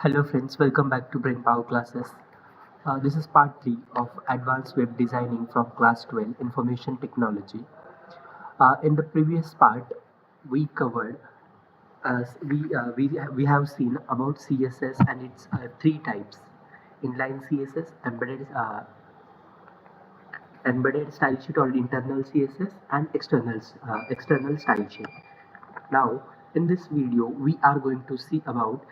Hello friends, welcome back to Brain Power Classes. This is part 3 of Advanced Web Designing from Class 12 Information Technology. In the previous part, we covered we have seen about CSS and its three types: inline CSS, embedded style sheet or internal CSS, and external style sheet. Now, in this video, we are going to see about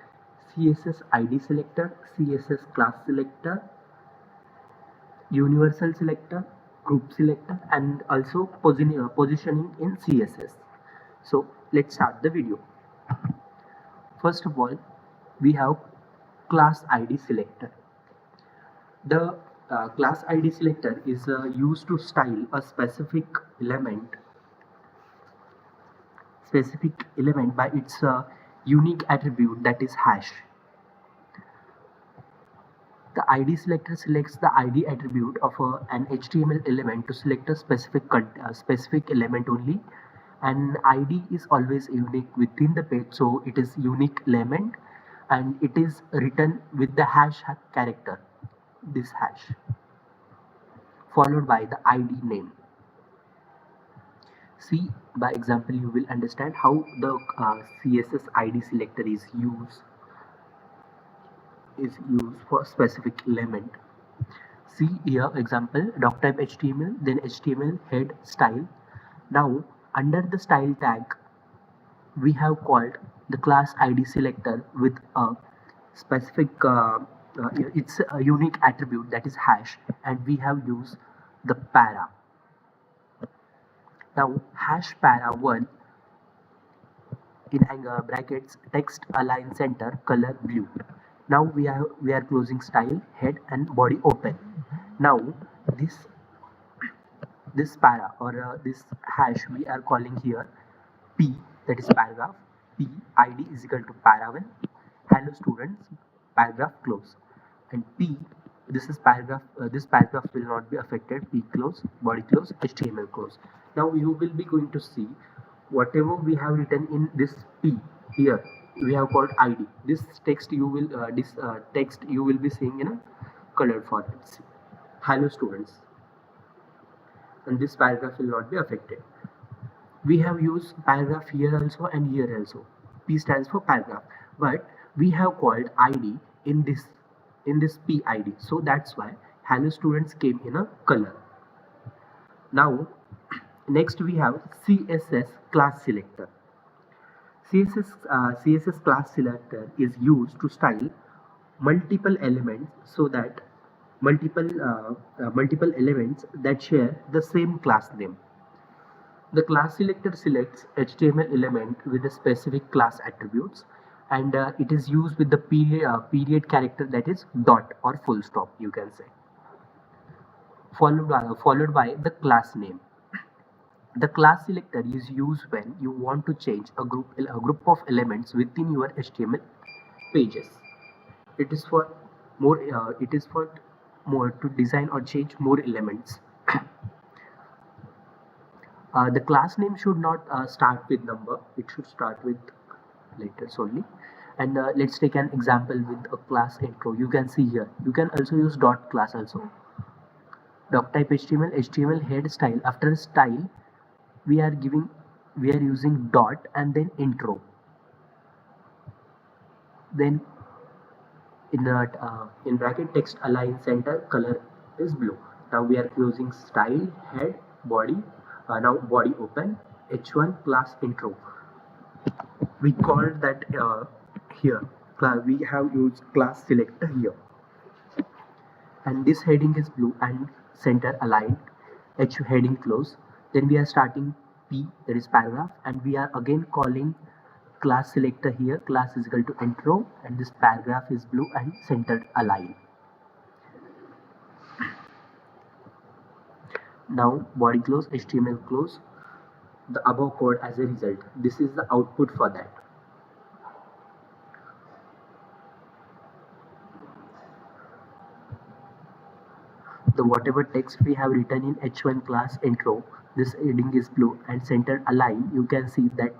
CSS ID selector, CSS class selector, universal selector, group selector, and also positioning in CSS. So let's start the video. First of all, we have class ID selector. The class ID selector is used to style a specific element by its unique attribute, that is hash. The ID selector selects the ID attribute of an HTML element to select a specific element only. And ID is always unique within the page, so it is unique element, and it is written with the hash character, this hash, followed by the ID name. See, by example, you will understand how the CSS ID selector is used for specific element. See here example, doc type HTML, then HTML head style. Now under the style tag, we have called the class ID selector with a specific it's a unique attribute, that is hash, and we have used the para. Now hash para 1 in brackets text align center color blue. Now we are closing style head and body open. Now this para or this hash we are calling here p, that is paragraph. P id is equal to para1 hello students paragraph close, and p, this is paragraph, this paragraph will not be affected, p close, body close, html close. Now you will be going to see whatever we have written in this p here, we have called id. This text you will be seeing in a colored format, hello students, and this paragraph will not be affected. We have used paragraph here also and here also. P stands for paragraph, but we have called id in this p id, so that's why hello students came in a color. Now next we have CSS class selector. CSS class selector is used to style multiple elements, so that multiple elements that share the same class name. The class selector selects HTML element with the specific class attributes, and it is used with the period character, that is dot or full stop, you can say, followed by the class name. The class selector is used when you want to change a group of elements within your HTML pages. It is for more to design or change more elements. The class name should not start with number, it should start with letters only. And let's take an example with a class intro. You can see here, you can also use dot class also. Doc type HTML head style. After style, we are using dot and then intro. Then in bracket text align center color is blue. Now we are closing style head body. Now body open, h1 class intro. We called that here. We have used class selector here, and this heading is blue and center aligned, h heading close. Then we are starting p, that is paragraph, and we are again calling class selector here. Class is equal to intro, and this paragraph is blue and centered align. Now body close, HTML close, the above code as a result. This is the output for that. The whatever text we have written in h1 class intro, this heading is blue and center align. You can see that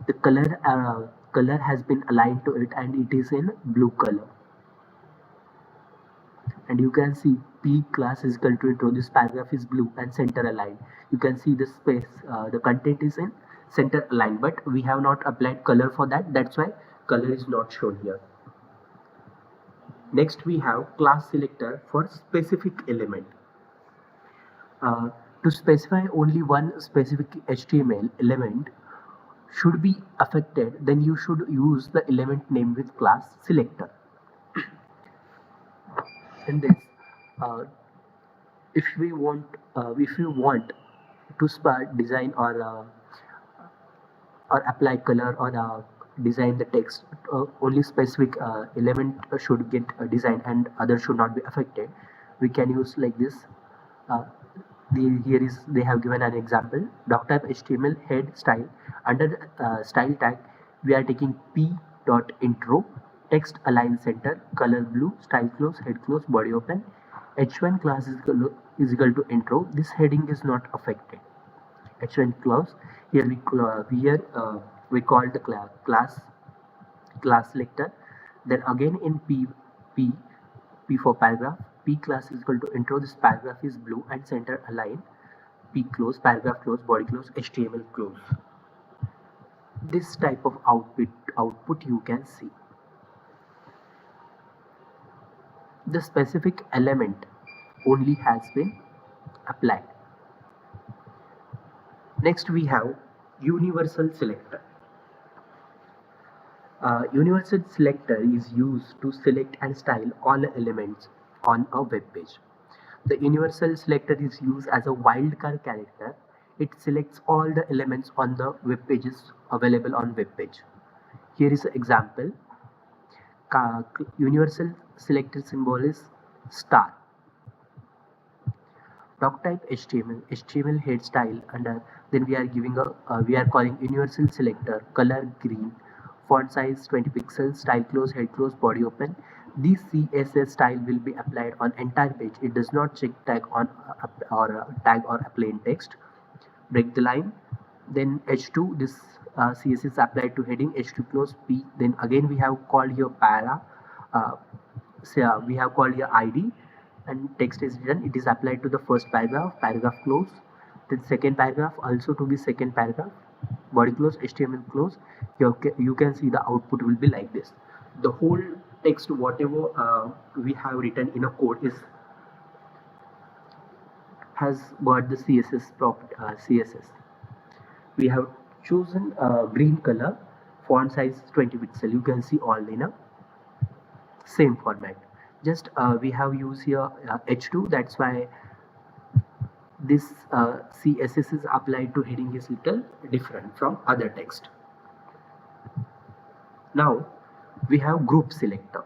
the color color has been aligned to it and it is in blue color. And you can see P class is equal to intro. This paragraph is blue and center aligned. You can see the space, the content is in center aligned, but we have not applied color for that. That's why color is not shown here. Next, we have class selector for specific element. To specify only one specific HTML element should be affected, then you should use the element name with class selector. In this, if you want to design or apply color or design the text, only specific element should get designed and others should not be affected. We can use like this. Here is they have given an example. Doc type HTML head style. Under style tag, we are taking p dot intro, text align center, color blue, style close, head close, body open. H1 class is equal to intro. This heading is not affected. H1 clause. Here we call the class selector. Then again in P for paragraph, P class is equal to intro. This paragraph is blue and center align. P close, paragraph close, body close, HTML close. This type of output you can see. The specific element only has been applied. Next we have universal selector. Universal selector is used to select and style all elements on a web page. The universal selector is used as a wildcard character. It selects all the elements on the web pages available on web page. Here is an example. Universal selector symbol is star. Doc type HTML head style under. Then we are giving we are calling universal selector, color green, font size 20 pixels, style close, head close, body open. This CSS style will be applied on entire page. It does not check tag on tag or a plain text. Break the line. Then H2, this CSS applied to heading. H2 close P. Then again we have called here para. We have called here ID and text is written. It is applied to the first paragraph. Paragraph close. Then second paragraph also to be second paragraph. Body close, HTML close. You can see the output will be like this. The whole text, whatever we have written in a code, has got the CSS CSS. We have chosen green color, font size 20 pixel. You can see all in a same format. Just we have used here H2. That's why this CSS is applied to heading is little different from other text. Now we have group selector.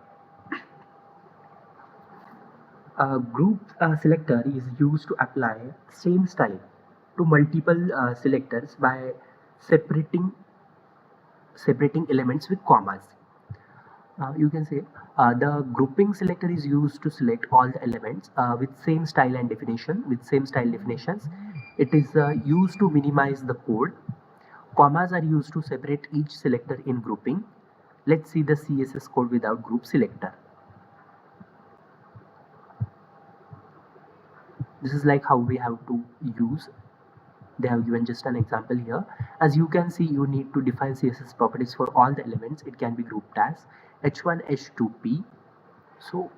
Group selector is used to apply same style to multiple selectors by separating elements with commas. You can say the grouping selector is used to select all the elements with same style and definition, with same style definitions. It is used to minimize the code. Commas are used to separate each selector in grouping. Let's see the CSS code without group selector. This is like how we have to use. They have given just an example here. As you can see, you need to define CSS properties for all the elements. It can be grouped as H1, H2P. So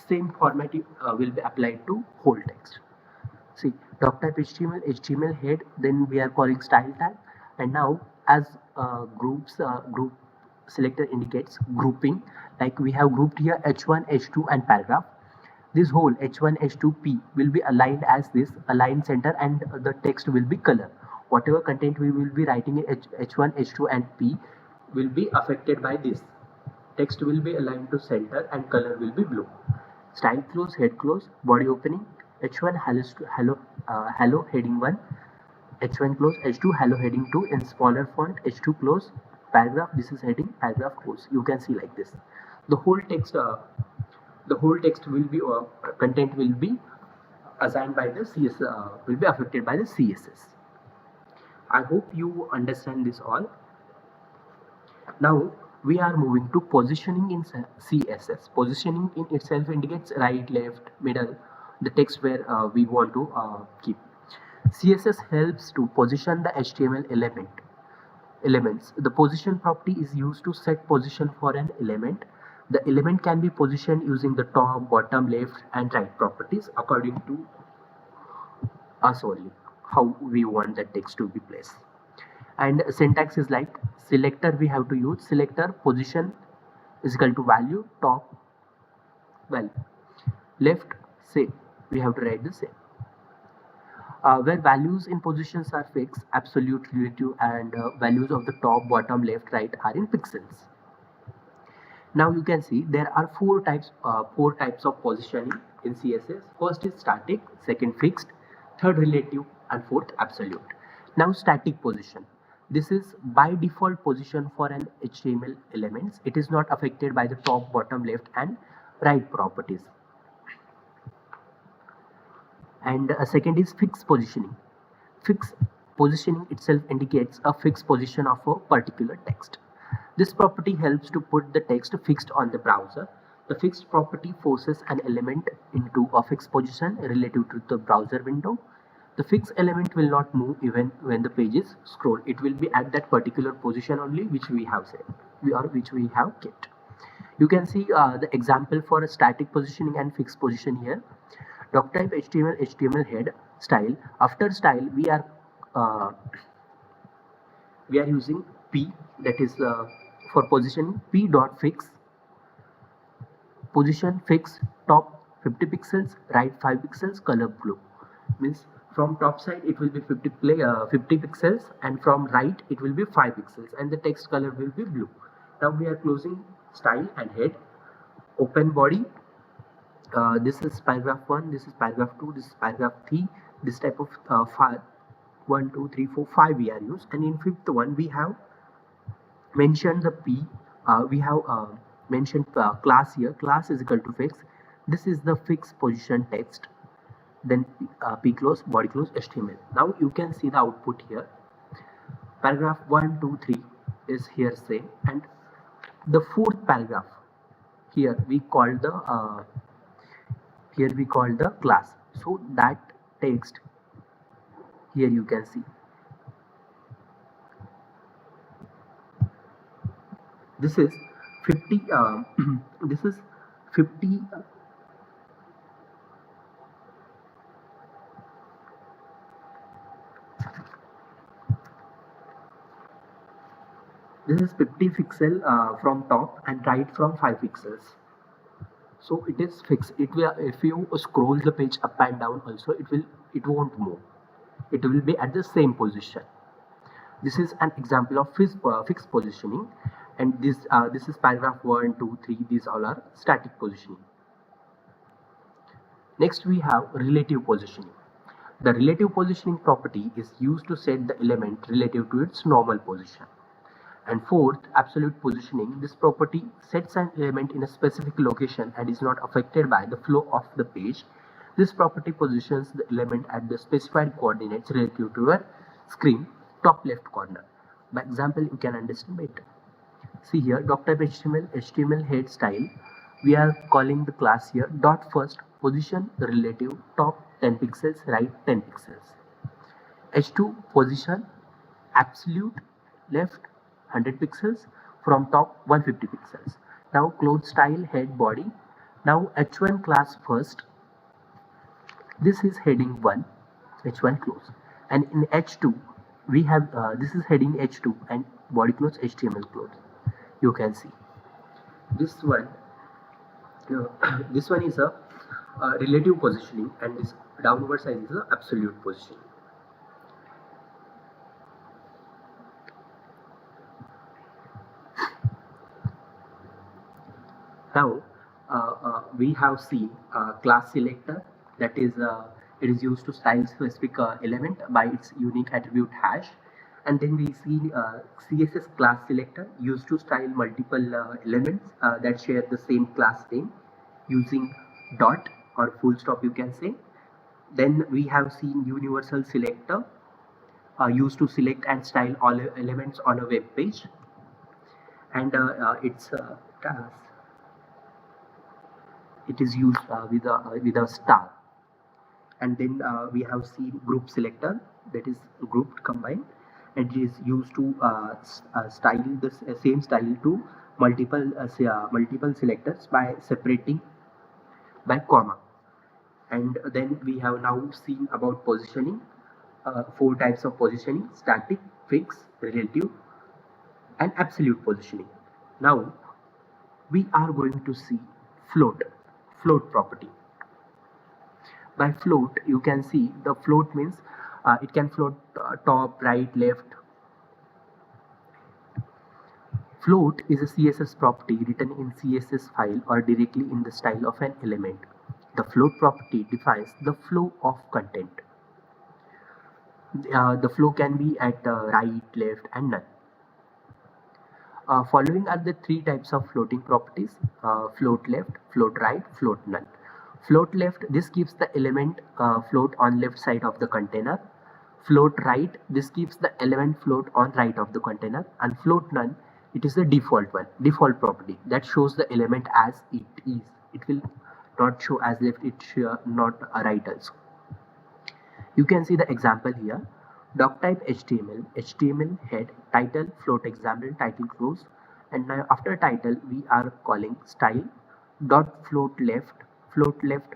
same format will be applied to whole text. See, doc type HTML head. Then we are calling style tag. And now as group selector indicates grouping, like we have grouped here H1, H2 and paragraph. This whole H1, H2P will be aligned as this, align center, and the text will be color. Whatever content we will be writing in H1, H2 and P will be affected by this. Text will be aligned to center and color will be blue. Style close, head close, body opening, H1 hello heading 1, H1 close, H2 hello heading 2 in smaller font, H2 close, paragraph, this is heading, paragraph close. You can see like this. The whole text will be content will be assigned by the CSS, will be affected by the CSS. I hope you understand this all. Now We are moving to positioning in CSS. Positioning in itself indicates right, left, middle, the text where we want to keep. CSS helps to position the HTML elements. The position property is used to set position for an element. The element can be positioned using the top, bottom, left, and right properties according to us only, how we want the text to be placed. And syntax is like selector, we have to use selector position is equal to value, top value, left same, we have to write the same. Where values in positions are fixed, absolute, relative, and values of the top, bottom, left, right are in pixels. Now you can see there are four types of positioning in CSS. First is static, second fixed, third relative, and fourth absolute. Now static position. This is by default position for an HTML elements. It is not affected by the top, bottom, left, and right properties. And second is fixed positioning. Fixed positioning itself indicates a fixed position of a particular text. This property helps to put the text fixed on the browser. The fixed property forces an element into a fixed position relative to the browser window. The fixed element will not move even when the page is scrolled. It will be at that particular position only which we have set, which we have kept. You can see the example for a static positioning and fixed position here. Doctype HTML head style. After style, we are using P, that is for positioning, p dot fix position fix top 50 pixels, right 5 pixels, color blue. Means from top side it will be 50 pixels, and from right it will be 5 pixels, and the text color will be blue. Now we are closing style and head. Open body. This is paragraph 1, this is paragraph 2, this is paragraph 3. This type of 1, 2, 3, 4, 5 we are used, and in fifth one we have mentioned the P. We have mentioned class here. Class is equal to fix. This is the fixed position text. Then P close, body close, HTML. Now you can see the output here. Paragraph 1, 2, 3 is here same, and the fourth paragraph here we call the class. So that text here you can see. This is 50. This is 50. This is 50 pixel from top and right from 5 pixels. So it is fixed. It will, if you scroll the page up and down also, it won't move. It will be at the same position. This is an example of fixed positioning, and this is paragraph 1, 2, 3. These all are static positioning. Next we have relative positioning. The relative positioning property is used to set the element relative to its normal position. And fourth, absolute positioning. This property sets an element in a specific location and is not affected by the flow of the page. This property positions the element at the specified coordinates relative to your screen top left corner. By example, you can understand better. See here, doctype HTML head style. We are calling the class here dot first position relative top 10 pixels, right 10 pixels. H2 position absolute left 100 pixels, from top 150 pixels. Now close style head body. Now H1 class first. This is heading 1, H1 close, and in H2 we have this is heading H2 and body close, HTML close. You can see this one. This one is a relative positioning, and this downward side is a absolute positioning. Now we have seen class selector, that is it is used to style specific element by its unique attribute hash, and then we see CSS class selector used to style multiple elements that share the same class name using dot or full stop, you can say. Then we have seen universal selector used to select and style all elements on a web page. and it is used with a star. And then we have seen group selector, that is grouped combine, and it is used to style the same style to multiple selectors by separating by comma. And then we have now seen about positioning, four types of positioning: static, fixed, relative, and absolute positioning. Now we are going to see float property. By float, you can see the float means it can float top, right, left. Float is a CSS property written in CSS file or directly in the style of an element. The float property defines the flow of content. The flow can be at right, left, and none. Following are the three types of floating properties: float left, float right, float none. Float left, this keeps the element float on left side of the container. Float right, this keeps the element float on right of the container. And float none, it is the default one, default property that shows the element as it is. It will not show as left, it not right also. You can see the example here. Doc type HTML, HTML head, title, float example, title close. And now after title, we are calling style dot float left,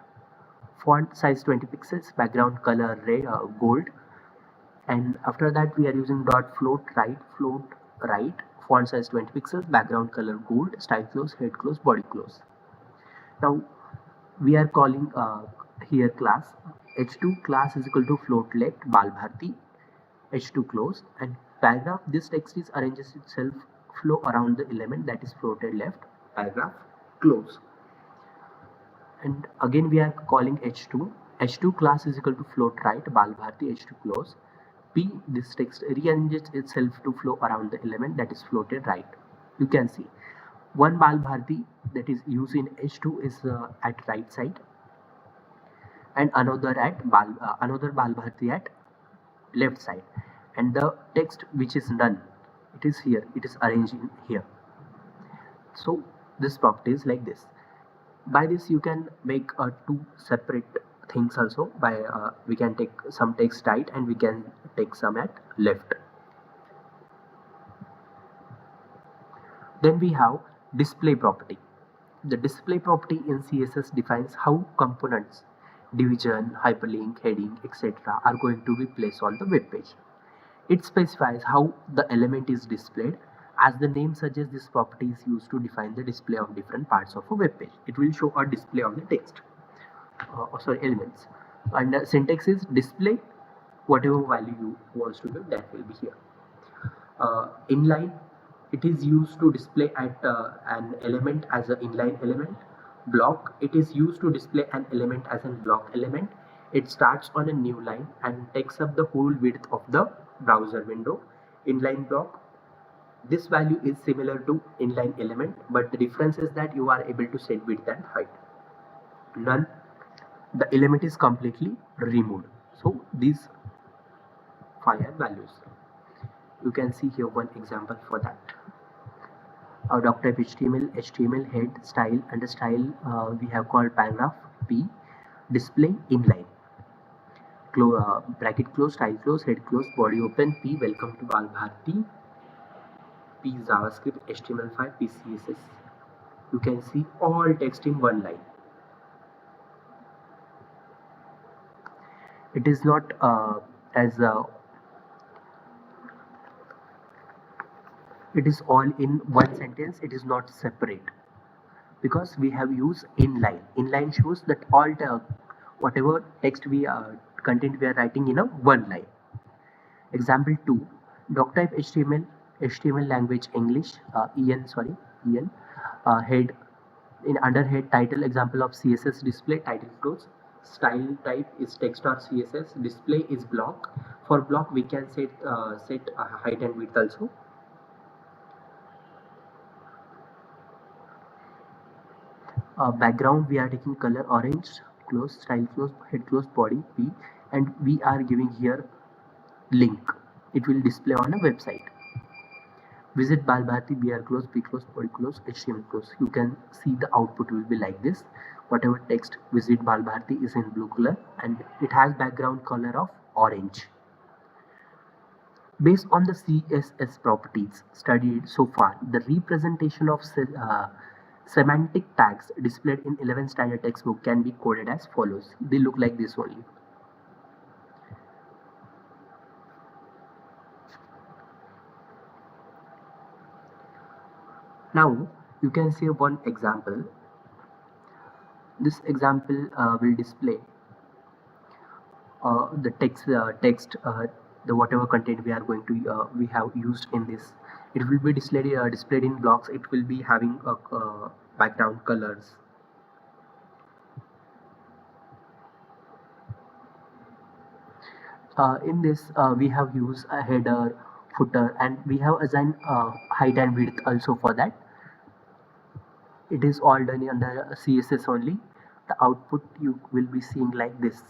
font size 20 pixels, background color red, gold. And after that, we are using dot float right, font size 20 pixels, background color gold, style close, head close, body close. Now we are calling here class h2 class is equal to float left bal bharti h2 close, and paragraph, this text is arranges itself flow around the element that is floated left, paragraph close. And again we are calling h2 class is equal to float right bal bharti h2 close. P, this text rearranges itself to flow around the element that is floated right. You can see one bal bharti that is used in h2 is at right side, and another bal bharti at left side, and the text which is none, it is here, it is arranged in here. So this property is like this. By this you can make two separate things also. By we can take some text right and we can take some at left. Then we have display property. The display property in CSS defines how components, division, hyperlink, heading, etc. are going to be placed on the web page. It specifies how the element is displayed. As the name suggests, this property is used to define the display of different parts of a web page. It will show a display of the text, elements. And syntax is display whatever value you want to give, that will be here. Inline, it is used to display at an element as an inline element. Block, it is used to display an element as a block element. It starts on a new line and takes up the whole width of the browser window. Inline block, this value is similar to inline element, but the difference is that you are able to set width and height. None, the element is completely removed. So these five are values. You can see here one example for that. Doc type HTML head, style, and the style we have called paragraph P, display inline, bracket close, style close, head close, body open, P, welcome to Bal Bharti, P, JavaScript, HTML5, P, CSS. You can see all text in one line. It is not it is all in one sentence, it is not separate, because we have used inline. Inline shows that all whatever text content we are writing in a one line. Example 2, doc type HTML language English, EN, head, in under head title, example of CSS display, title close. Style type is text or CSS, display is block. For block we can set height and width also. Background, we are taking color orange, close, style close, head close, body P, and we are giving here link. It will display on a website. Visit Balbharti, BR close, B close, body close, HTML close. You can see the output will be like this. Whatever text visit Balbharti is in blue color and it has background color of orange. Based on the CSS properties studied so far, the representation of semantic tags displayed in 11th standard textbook can be coded as follows. They look like this only. Now you can see one example. This example will display the the whatever content we are going to we have used in this. It will be displayed in blocks. It will be having background colors. In this we have used a header, footer, and we have assigned height and width also for that. It is all done under CSS only. The output you will be seeing like this.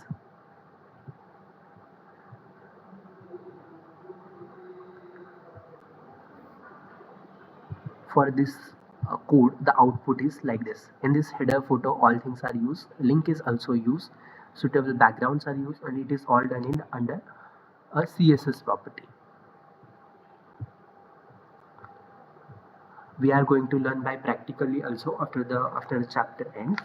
For this code, the output is like this. In this header photo, all things are used. Link is also used. Suitable backgrounds are used, and it is all done in under a CSS property. We are going to learn by practically also after the chapter ends.